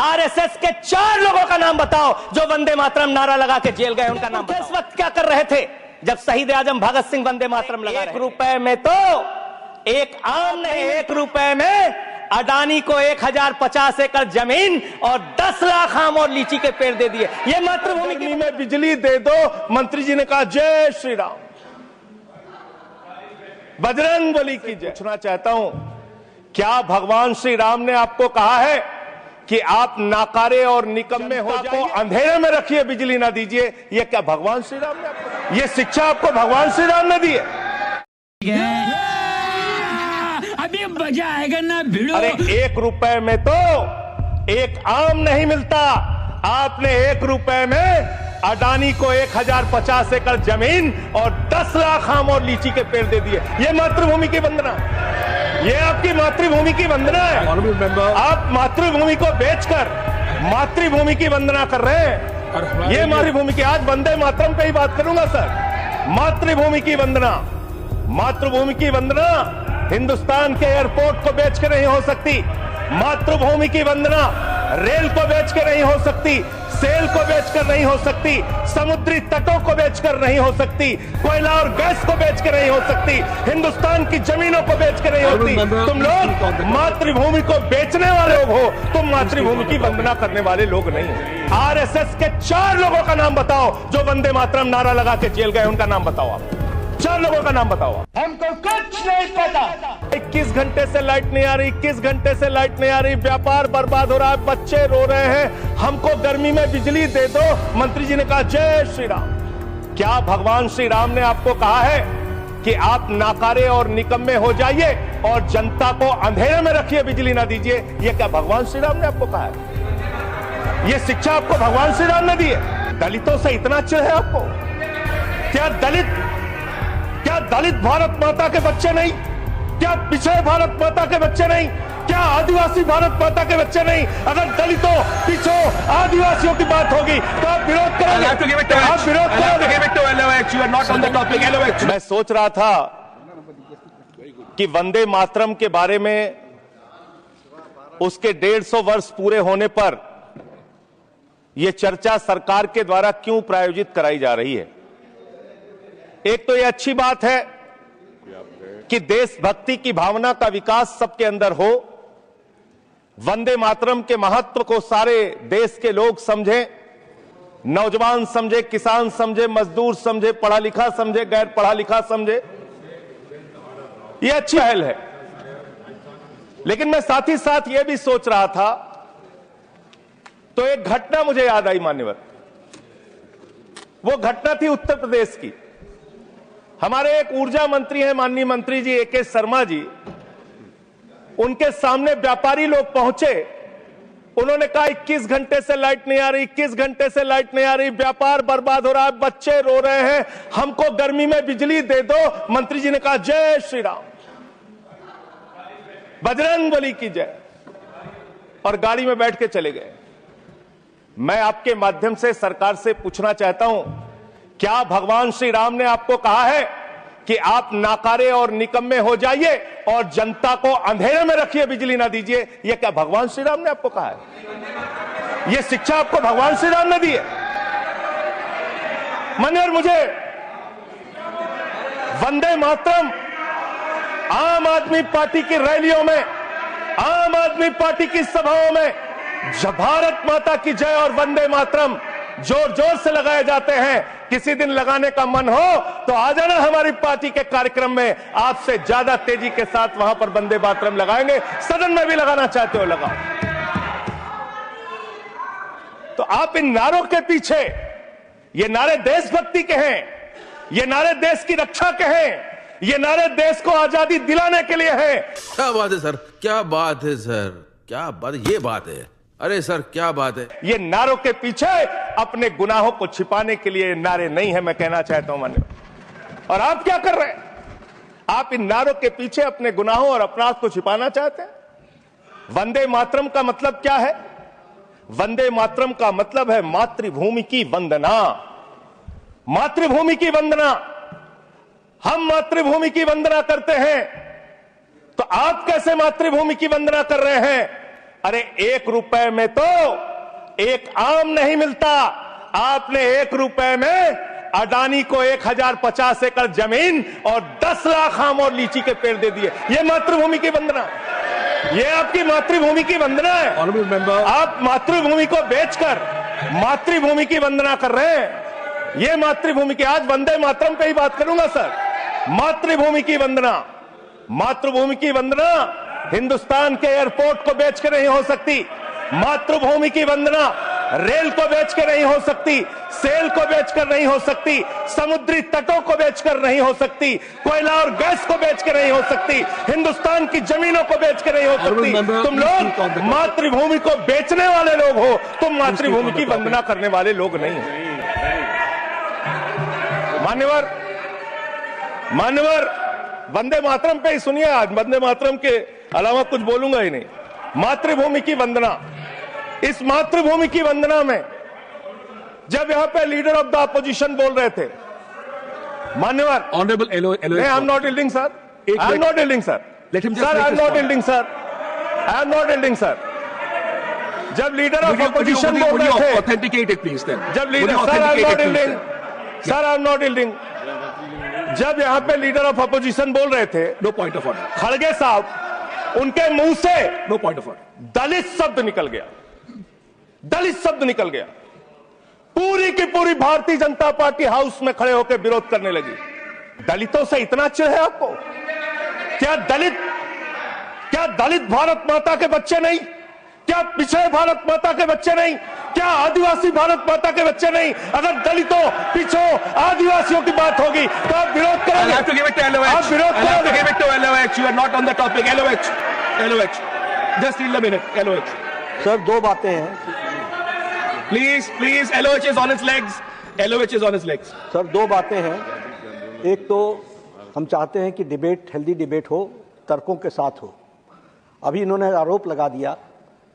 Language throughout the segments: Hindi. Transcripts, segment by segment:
आरएसएस के 4 लोगों का नाम बताओ जो वंदे मातरम नारा लगा के जेल गए, उनका नाम बताओ। इस वक्त क्या कर रहे थे जब शहीद आजम भगत सिंह वंदे मातरम लगा रहे? 1 रुपए में तो एक आम नहीं, 1 रुपए में अडानी को 1050 एकड़ जमीन और 10 लाख आम और लीची के पेड़ दे दिए। ये मातृभूमि में बिजली दे दो, मंत्री जी ने कहा जय श्री राम, बजरंग बली की जय। पूछना चाहता हूं, क्या भगवान श्री राम ने आपको कहा है कि आप नाकारे और निकम्मे हो जाओ, अंधेरे में रखिए, बिजली ना दीजिए? ये क्या भगवान श्री राम ने आपको, ये शिक्षा आपको भगवान श्री राम ने दी है? अभी मजा आएगा ना भिड़ो। अरे 1 रुपए में तो एक आम नहीं मिलता, आपने 1 रुपए में अडानी को 1050 एकड़ जमीन और 10 लाख आम और लीची के पेड़ दे दिए। ये मातृभूमि की वंदना, ये आपकी मातृभूमि की वंदना है। आप मातृभूमि को बेचकर मातृभूमि की वंदना कर रहे हैं। ये मातृभूमि की, आज वंदे मातरम पे ही बात करूंगा सर। मातृभूमि की वंदना, मातृभूमि की वंदना हिंदुस्तान के एयरपोर्ट को बेच के नहीं हो सकती। मातृभूमि की वंदना रेल को बेच के नहीं हो सकती, सेल को बेचकर नहीं हो सकती, समुद्री तटों को बेचकर नहीं हो सकती, कोयला और गैस को बेच के नहीं हो सकती, हिंदुस्तान की जमीनों को बेच के नहीं होती। तुम लोग मातृभूमि को बेचने वाले लोग हो, तुम मातृभूमि की वंदना करने वाले लोग नहीं हो। आरएसएस के 4 लोगों का नाम बताओ जो वंदे मातरम नारा लगा के जेल गए, उनका नाम बताओ। आप 4 लोगों का नाम बताओ। हमको कुछ नहीं पता। 21 घंटे से लाइट नहीं आ रही, 21 घंटे से लाइट नहीं आ रही, व्यापार बर्बाद हो रहा है, बच्चे रो रहे हैं, हमको गर्मी में बिजली दे दो। मंत्री जी ने कहा जय श्री राम। क्या भगवान श्री राम ने आपको कहा है कि आप नाकारे और निकम्मे हो जाइए और जनता को अंधेरे में रखिए, बिजली ना दीजिए? ये क्या भगवान श्री राम ने आपको कहा है? ये शिक्षा आपको भगवान श्री राम ने दी है? दलितों से इतना चिढ़ है आपको? क्या दलित भारत माता के बच्चे नहीं? क्या पिछड़े भारत माता के बच्चे नहीं? क्या आदिवासी भारत माता के बच्चे नहीं? अगर दलितों, पिछड़ों, आदिवासियों की बात होगी तो आप विरोध करोगे। आप विरोध करोगे। मैं सोच रहा था कि वंदे मातरम के बारे में उसके 150 वर्ष पूरे होने पर यह चर्चा सरकार के द्वारा क्यों प्रायोजित कराई जा रही है। एक तो यह अच्छी बात है कि देशभक्ति की भावना का विकास सबके अंदर हो, वंदे मातरम के महत्व को सारे देश के लोग समझें, नौजवान समझे, किसान समझे, मजदूर समझे, पढ़ा लिखा समझे, गैर पढ़ा लिखा समझे। यह अच्छी पहल है। लेकिन मैं साथ ही साथ यह भी सोच रहा था, तो एक घटना मुझे याद आई मान्यवर। वो घटना थी उत्तर प्रदेश की। हमारे एक ऊर्जा मंत्री हैं, माननीय मंत्री जी ए.के. शर्मा जी, उनके सामने व्यापारी लोग पहुंचे। उन्होंने कहा 21 घंटे से लाइट नहीं आ रही, 21 घंटे से लाइट नहीं आ रही, व्यापार बर्बाद हो रहा है, बच्चे रो रहे हैं, हमको गर्मी में बिजली दे दो। मंत्री जी ने कहा जय श्री राम, बजरंग बली की जय, और गाड़ी में बैठ के चले गए। मैं आपके माध्यम से सरकार से पूछना चाहता हूं, क्या भगवान श्री राम ने आपको कहा है कि आप नाकारे और निकम्मे हो जाइए और जनता को अंधेरे में रखिए, बिजली ना दीजिए? यह क्या भगवान श्री राम ने आपको कहा है? यह शिक्षा आपको भगवान श्री राम ने दी है? मनोहर, मुझे वंदे मातरम आम आदमी पार्टी की रैलियों में, आम आदमी पार्टी की सभाओं में भारत माता की जय और वंदे मातरम जोर जोर से लगाए जाते हैं। किसी दिन लगाने का मन हो तो आ जाना हमारी पार्टी के कार्यक्रम में, आपसे ज्यादा तेजी के साथ वहां पर वंदे मातरम लगाएंगे। सदन में भी लगाना चाहते हो लगाओ। तो आप इन नारों के पीछे, ये नारे देशभक्ति के हैं, ये नारे देश की रक्षा के हैं, ये नारे देश को आजादी दिलाने के लिए हैं। क्या बात है सर, क्या बात है सर, क्या बात, ये बात है। अरे सर क्या बात है। ये नारों के पीछे अपने गुनाहों को छिपाने के लिए नारे नहीं है, मैं कहना चाहता हूं मान्य। और आप क्या कर रहे हैं? आप इन नारों के पीछे अपने गुनाहों और अपराध को छिपाना चाहते हैं। वंदे मातरम का मतलब क्या है? वंदे मातरम का मतलब है मातृभूमि की वंदना। मातृभूमि की वंदना। हम मातृभूमि की वंदना करते हैं, तो आप कैसे मातृभूमि की वंदना कर रहे हैं? अरे 1 रुपए में तो एक आम नहीं मिलता। आपने 1 रुपए में अडानी को 1050 एकड़ जमीन और 10 लाख आम और लीची के पेड़ दे दिए। ये मातृभूमि की वंदना, ये आपकी मातृभूमि की वंदना है। आप मातृभूमि को बेचकर मातृभूमि की वंदना कर रहे हैं। ये मातृभूमि की, आज वंदे मातरम पे ही बात करूंगा सर। मातृभूमि की वंदना, मातृभूमि की वंदना हिंदुस्तान के एयरपोर्ट को बेच के नहीं हो सकती। मातृभूमि की वंदना रेल को बेच के नहीं हो सकती, सेल को बेचकर नहीं हो सकती, समुद्री तटों को बेचकर नहीं हो सकती, कोयला और गैस को बेच के नहीं हो सकती, हिंदुस्तान की जमीनों को बेच के नहीं हो सकती। तुम लोग मातृभूमि को बेचने वाले लोग हो, तुम मातृभूमि की वंदना करने वाले लोग नहीं हो। मान्यवर वंदे मातरम पे ही सुनिए, आज वंदे मातरम के अलावा कुछ बोलूंगा ही नहीं। मातृभूमि की वंदना, इस मातृभूमि की वंदना में जब यहां पे लीडर ऑफ द अपोजिशन बोल रहे थे, मान्यवर, honourable I am not yielding sir, I am not yielding sir, sir I am not yielding sir, I am not yielding sir. जब लीडर ऑफ अपोजिशन बोल रहे थे, ऑथेंटिकेट इट प्लीज देन। जब leader, sir I am not yielding, sir I am not yielding. जब यहां पे लीडर ऑफ अपोजिशन बोल रहे थे, नो पॉइंट ऑफ ऑर्डर, खड़गे साहब, उनके मुंह से नो पॉइंट ऑफ ऑर्डर, दलित शब्द निकल गया, दलित शब्द निकल गया। पूरी की पूरी भारतीय जनता पार्टी हाउस में खड़े होकर विरोध करने लगी। दलितों से इतना चिढ़ है आपको? क्या दलित भारत माता के बच्चे नहीं? क्या पिछड़े भारत माता के बच्चे नहीं? क्या आदिवासी भारत माता के बच्चे नहीं? अगर दलितों, पिछड़ों, आदिवासियों की बात होगी तो आप विरोध करोगे? आप विरोध करोगे? You are not on the topic. LOH. Just in a minute. LOH. Sir दो बातें हैं। Please. LOH is on its legs. LOH is on its legs. Sir दो बातें हैं। एक तो हम चाहते हैं कि डिबेट, हेल्दी डिबेट हो, तर्कों के साथ हो। अभी इन्होंने आरोप लगा दिया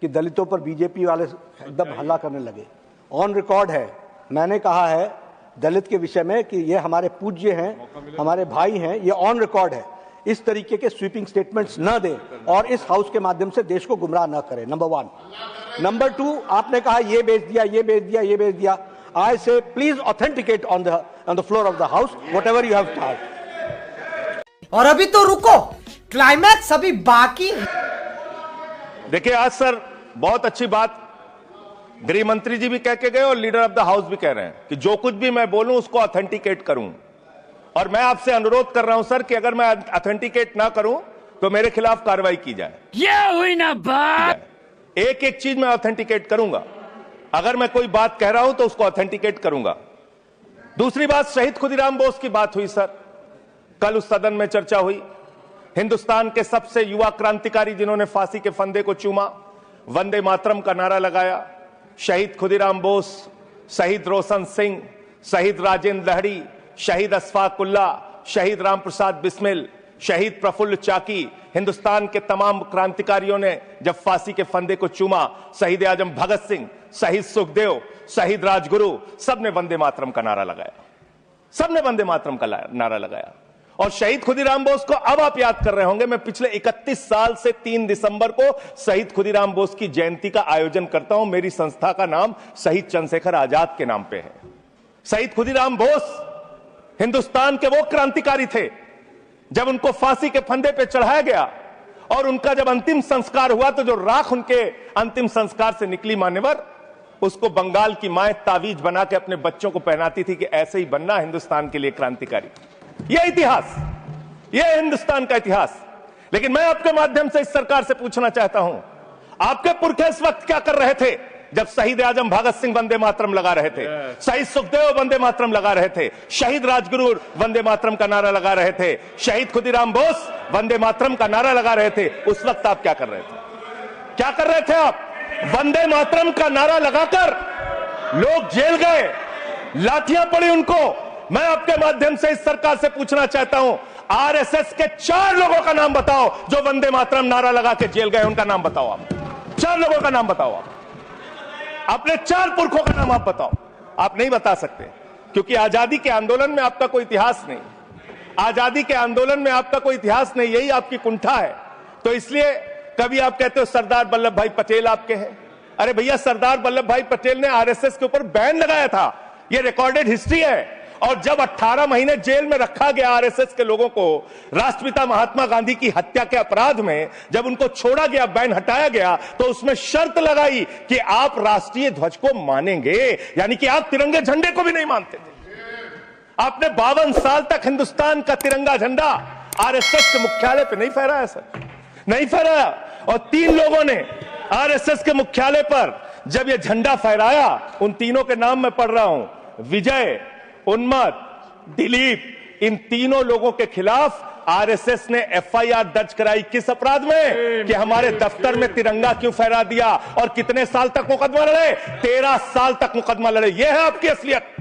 कि दलितों पर बीजेपी वाले एकदम हल्ला करने लगे। ऑन रिकॉर्ड है, मैंने कहा है दलित के विषय में कि ये हमारे पूज्य हैं, हमारे भाई हैं, ये ऑन रिकॉर्ड है। इस तरीके के स्वीपिंग स्टेटमेंट्स न दें और इस हाउस के माध्यम से देश को गुमराह न करें, नंबर 1। नंबर 2, आपने कहा ये बेच दिया, ये बेच दिया, ये बेच दिया। आई से please authenticate on the floor of the house whatever you have told. और अभी तो रुको, क्लाइमैक्स अभी बाकी। देखिए आज सर बहुत अच्छी बात गृह मंत्री जी भी कह के गए और लीडर ऑफ द हाउस भी कह रहे हैं कि जो कुछ भी मैं बोलूं उसको ऑथेंटिकेट करूं। और मैं आपसे अनुरोध कर रहा हूं सर कि अगर मैं ऑथेंटिकेट ना करूं तो मेरे खिलाफ कार्रवाई की जाए। ये हुई ना बात। एक एक चीज मैं ऑथेंटिकेट करूंगा। अगर मैं कोई बात कह रहा हूं तो उसको ऑथेंटिकेट करूंगा। दूसरी बात, शहीद खुदीराम बोस की बात हुई सर, कल उस सदन में चर्चा हुई। हिंदुस्तान के सबसे युवा क्रांतिकारी जिन्होंने फांसी के फंदे को चूमा, वंदे मातरम का नारा लगाया, शहीद खुदीराम बोस, शहीद रोशन सिंह, शहीद राजेंद्र लहड़ी, शहीद अशफाक उल्ला, शहीद राम प्रसाद बिस्मिल, शहीद प्रफुल्ल चाकी, हिंदुस्तान के तमाम क्रांतिकारियों ने जब फांसी के फंदे को चूमा, शहीद आजम भगत सिंह, शहीद सुखदेव, शहीद राजगुरु, सबने वंदे मातरम का नारा लगाया, सबने वंदे मातरम का नारा लगाया। और शहीद खुदीराम बोस को अब आप याद कर रहे होंगे, मैं पिछले 31 साल से 3 दिसंबर को शहीद खुदीराम बोस की जयंती का आयोजन करता हूं। मेरी संस्था का नाम शहीद चंद्रशेखर आजाद के नाम पे है। शहीद खुदीराम बोस हिंदुस्तान के वो क्रांतिकारी थे, जब उनको फांसी के फंदे पे चढ़ाया गया और उनका जब अंतिम संस्कार हुआ तो जो राख उनके अंतिम संस्कार से निकली मान्यवर, उसको बंगाल की मां तावीज बना के अपने बच्चों को पहनाती थी कि ऐसे ही बनना हिंदुस्तान के लिए क्रांतिकारी। यह इतिहास, यह हिंदुस्तान का इतिहास। लेकिन मैं आपके माध्यम से इस सरकार से पूछना चाहता हूं, आपके पुरखे इस वक्त क्या कर रहे थे जब शहीद आजम भगत सिंह वंदे मातरम लगा रहे थे, शहीद सुखदेव वंदे मातरम लगा रहे थे, शहीद राजगुरु वंदे मातरम का नारा लगा रहे थे, शहीद खुदीराम बोस वंदे मातरम का नारा लगा रहे थे? उस वक्त आप क्या कर रहे थे? क्या कर रहे थे आप? वंदे मातरम का नारा लगाकर लोग जेल गए, लाठियां पड़ी उनको। मैं आपके माध्यम से इस सरकार से पूछना चाहता हूं, आरएसएस के 4 लोगों का नाम बताओ जो वंदे मातरम नारा लगा के जेल गए, उनका नाम बताओ आप। 4 लोगों का नाम बताओ आप, अपने 4 पुरखों का नाम आप बताओ। आप नहीं बता सकते क्योंकि आजादी के आंदोलन में आपका कोई इतिहास नहीं, आजादी के आंदोलन में आपका कोई इतिहास नहीं, यही आपकी कुंठा है। तो इसलिए कभी आप कहते हो सरदार वल्लभ भाई पटेल आपके हैं। अरे भैया, सरदार वल्लभ भाई पटेल ने आरएसएस के ऊपर बैन लगाया था, यह रिकॉर्डेड हिस्ट्री है। और जब 18 महीने जेल में रखा गया आरएसएस के लोगों को राष्ट्रपिता महात्मा गांधी की हत्या के अपराध में, जब उनको छोड़ा गया, बैन हटाया गया, तो उसमें शर्त लगाई कि आप राष्ट्रीय ध्वज को मानेंगे, यानी कि आप तिरंगे झंडे को भी नहीं मानते थे। आपने 52 साल तक हिंदुस्तान का तिरंगा झंडा आरएसएस के मुख्यालय पे नहीं फहराया सर, नहीं फहराया। और 3 लोगों ने आरएसएस के मुख्यालय पर जब यह झंडा फहराया, उन तीनों के नाम मैं पढ़ रहा हूं, विजय, उन्मत, दिलीप, इन तीनों लोगों के खिलाफ आरएसएस ने एफआईआर दर्ज कराई। किस अपराध में? कि हमारे दफ्तर में तिरंगा क्यों फहरा दिया। और कितने साल तक मुकदमा लड़े? 13 साल तक मुकदमा लड़े। यह है आपकी असलियत।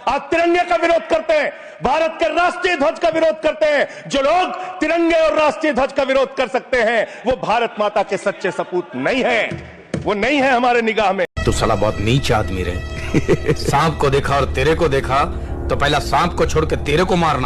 आप तिरंगे का विरोध करते हैं, भारत के राष्ट्रीय ध्वज का विरोध करते हैं। जो लोग तिरंगे और राष्ट्रीय ध्वज का विरोध कर सकते हैं, वो भारत माता के सच्चे सपूत नहीं है, वो नहीं है हमारे निगाह में। तू साला बहुत नीच आदमी रे। सांप को देखा और तेरे को देखा तो पहला सांप को छोड़ के तेरे को मारना।